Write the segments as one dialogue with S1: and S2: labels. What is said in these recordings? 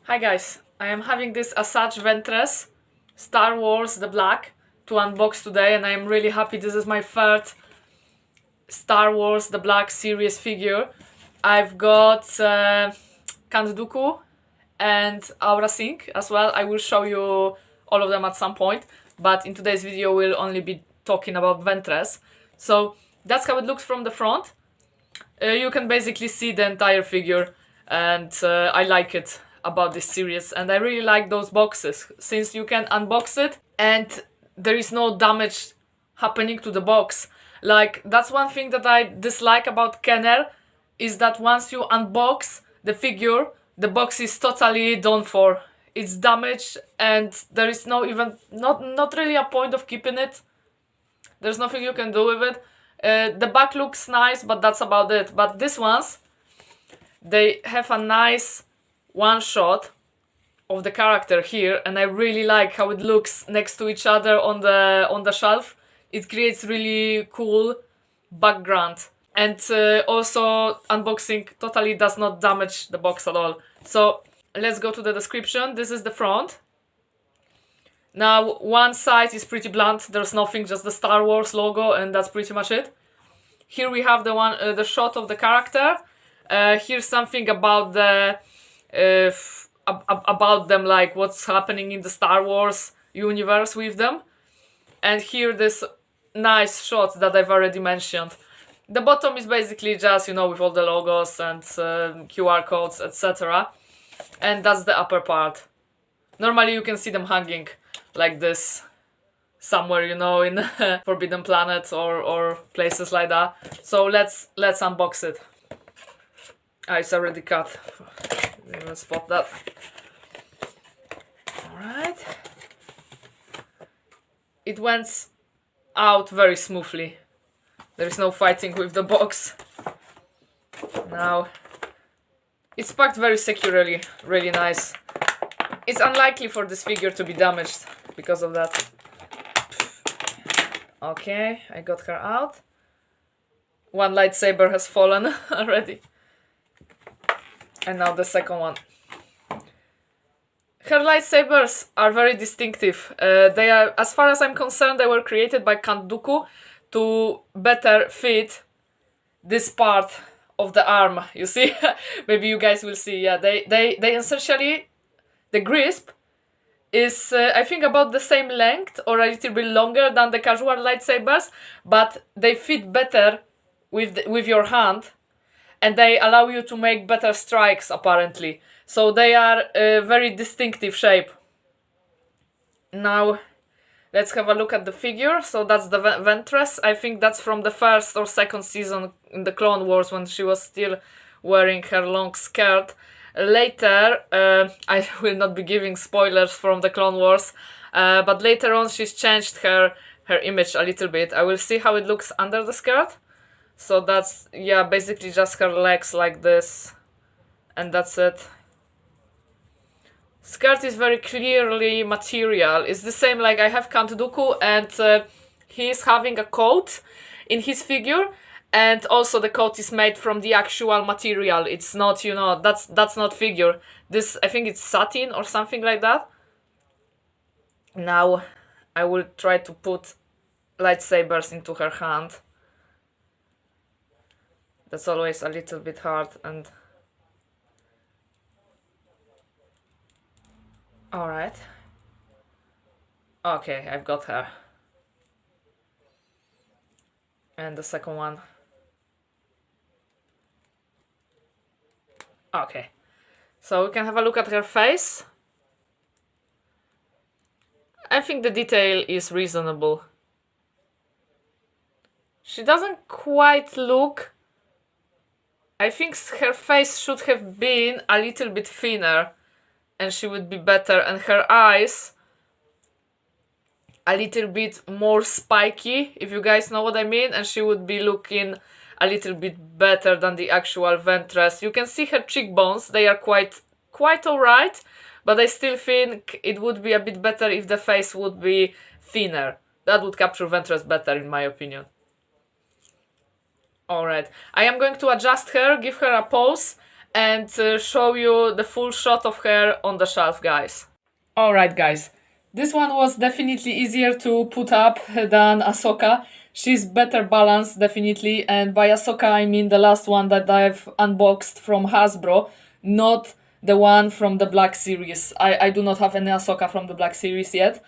S1: Hi guys, I am having this Asajj Ventress Star Wars The Black to unbox today, and I am really happy. This is my third Star Wars The Black series figure. I've got Count Dooku and Aura Sync as well. I will show you all of them at some point, but in today's video we'll only be talking about Ventress. So that's how it looks from the front. You can basically see the entire figure, and I like it about this series, and I really like those boxes since you can unbox it and there is no damage happening to the box. Like, that's one thing that I dislike about Kenner, is that once you unbox the figure, the box is totally done for. It's damaged and there is no even not really a point of keeping it. There's nothing you can do with it. The back looks nice, but that's about it. But these ones, they have a nice one shot of the character here, and I really like how it looks next to each other on the shelf. It creates really cool background, and also unboxing totally does not damage the box at all. So let's go to the description. This is the front. Now, one side is pretty blunt, there's nothing, just the Star Wars logo, and that's pretty much it. Here we have the shot of the character. Here's something about about them, like what's happening in the Star Wars universe with them. And here this nice shot that I've already mentioned. The bottom is basically just, you know, with all the logos and QR codes, etc. And that's the upper part. Normally you can see them hanging like this somewhere, you know, in Forbidden Planet or places like that. So let's unbox it. It's already cut. Didn't even spot that. Alright. It went out very smoothly. There is no fighting with the box. Now, it's packed very securely. Really nice. It's unlikely for this figure to be damaged because of that. Okay, I got her out. One lightsaber has fallen already. And now the second one. Her lightsabers are very distinctive. They are, as far as I'm concerned, they were created by Count Dooku to better fit this part of the arm. You see? Maybe you guys will see. Yeah, they essentially, the grasp is I think about the same length or a little bit longer than the casual lightsabers, but they fit better with your hand. And they allow you to make better strikes, apparently. So they are a very distinctive shape. Now, let's have a look at the figure. So that's the Ventress. I think that's from the first or second season in the Clone Wars, when she was still wearing her long skirt. Later, I will not be giving spoilers from the Clone Wars, but later on she's changed her image a little bit. I will see how it looks under the skirt. So that's, yeah, basically just her legs like this, and that's it. Skirt is very clearly material. It's the same, like I have Count Dooku, and he's having a coat in his figure, and also the coat is made from the actual material. It's not, you know, that's not figure. This, I think it's satin or something like that. Now I will try to put lightsabers into her hand. That's always a little bit hard, and alright. Okay, I've got her. And the second one. Okay. So we can have a look at her face. I think the detail is reasonable. She doesn't quite look... I think her face should have been a little bit thinner and she would be better, and her eyes a little bit more spiky, if you guys know what I mean, and she would be looking a little bit better than the actual Ventress. You can see her cheekbones, they are quite alright, but I still think it would be a bit better if the face would be thinner. That would capture Ventress better, in my opinion. Alright, I am going to adjust her, give her a pose, and show you the full shot of her on the shelf, guys. Alright, guys. This one was definitely easier to put up than Ahsoka. She's better balanced, definitely. And by Ahsoka, I mean the last one that I've unboxed from Hasbro, not the one from the Black Series. I do not have any Ahsoka from the Black Series yet.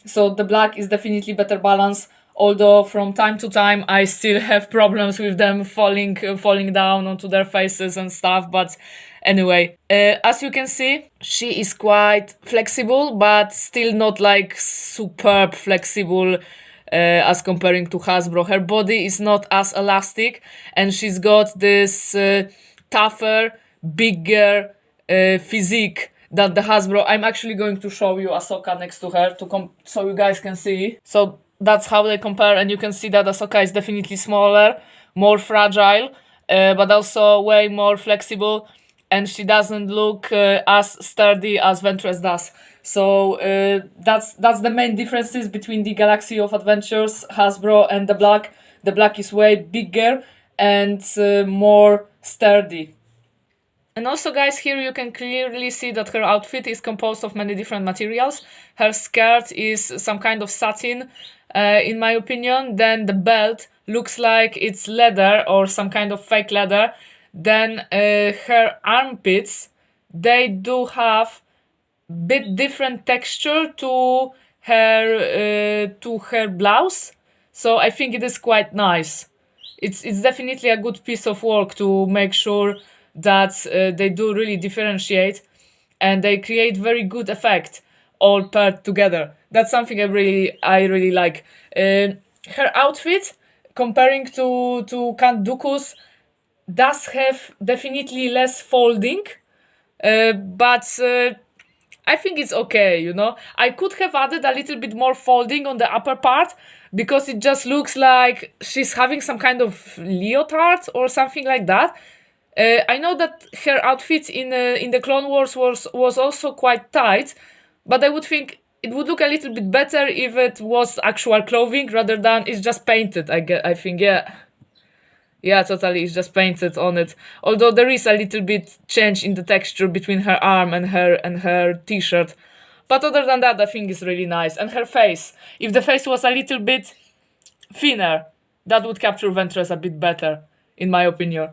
S1: So the black is definitely better balanced. Although from time to time I still have problems with them falling down onto their faces and stuff. But anyway, as you can see, she is quite flexible, but still not like superb flexible as comparing to Hasbro. Her body is not as elastic, and she's got this tougher, bigger physique than the Hasbro. I'm actually going to show you Ahsoka next to her so you guys can see. So that's how they compare, and you can see that Ahsoka is definitely smaller, more fragile, but also way more flexible, and she doesn't look as sturdy as Ventress does. So that's the main differences between the Galaxy of Adventures, Hasbro, and the black. The black is way bigger and more sturdy. And also, guys, here you can clearly see that her outfit is composed of many different materials. Her skirt is some kind of satin, in my opinion. Then the belt looks like it's leather or some kind of fake leather. Then her armpits, they do have bit different texture to her blouse. So I think it is quite nice. It's definitely a good piece of work to make sure that they do really differentiate, and they create very good effect all paired together. That's something I really like. Her outfit, comparing to Count Dooku's, does have definitely less folding, but I think it's okay, you know. I could have added a little bit more folding on the upper part, because it just looks like she's having some kind of leotard or something like that. I know that her outfit in the Clone Wars was also quite tight, but I would think it would look a little bit better if it was actual clothing rather than it's just painted. I think, yeah, totally, it's just painted on it. Although there is a little bit change in the texture between her arm and her t-shirt, but other than that, I think it's really nice. And her face, if the face was a little bit thinner, that would capture Ventress a bit better, in my opinion.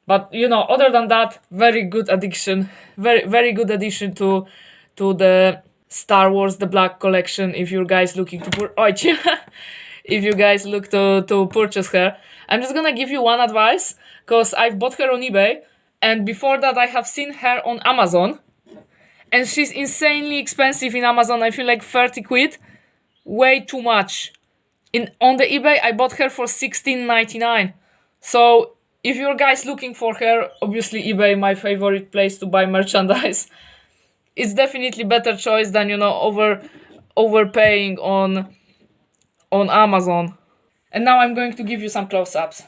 S1: But you know, other than that, very good addition, very good addition to the Star Wars The Black collection. If you guys looking to if you guys look to purchase her, I'm just gonna give you one advice, because I've bought her on eBay, and before that I have seen her on Amazon, and she's insanely expensive in Amazon. I feel like 30 quid, way too much. On the eBay I bought her for $16.99. So if you're guys looking for her, obviously eBay, my favorite place to buy merchandise. It's definitely better choice than, you know, overpaying on Amazon. And now I'm going to give you some close-ups.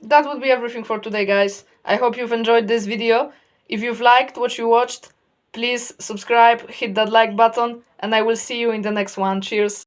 S1: That would be everything for today, guys. I hope you've enjoyed this video. If you've liked what you watched, please subscribe, hit that like button, and I will see you in the next one. Cheers!